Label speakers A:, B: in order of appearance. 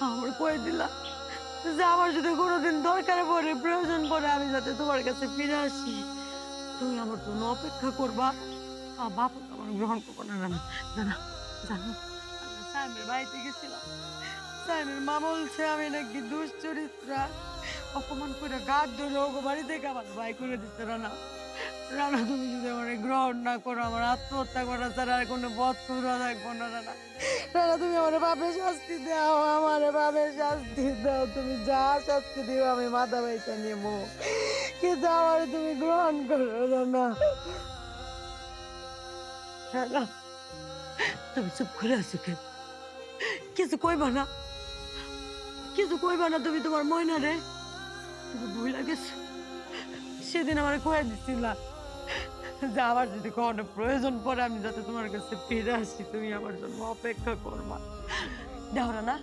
A: আমার কয়ে দিলা যে আমার যদি কোনোদিন দরকার পড়ে প্রয়োজন পড়ে আমি যাতে তোমার কাছে ফিরে আসি। তুমি আমার জন্য অপেক্ষা করবা। বাবা তো আমার গ্রহণ করবো না। না না না না, জানো আমি না সাইমের বাড়িতে গেছিলাম। সাইমের মা বলছে আমি নাকি দুশ্চরিত্রা, অপমান করে গাছ ধরে ওগো বাড়ি থেকে আমার ভাই করে দিতে। রানা, রানা তুমি যদি আমার গ্রহণ না করো আমার আত্মহত্যা করা ছাড়া আর কোনো পথ খুঁজা থাকবো না। রানা, রানা তুমি আমার পাপের শাস্তি দাও, আমার পাপের শাস্তি দাও। তুমি যা শাস্তি দিও আমি মাথা বাইসা নেবো, কিন্তু আমার তুমি গ্রহণ করো। রানা, রানা তুমি চুপ করে আছো কেন? কিছু কইবা না? কিছু কইবা না তুমি তোমার ময়না রে? তুমি ভুইলা গেছো সেদিন আমার কয়ে দিছিলা যে আমার যদি কখনো প্রয়োজন পড়ে আমি যাতে তোমার কাছে ফিরে আসি, তুমি আমার জন্য অপেক্ষা করবা। দেখো না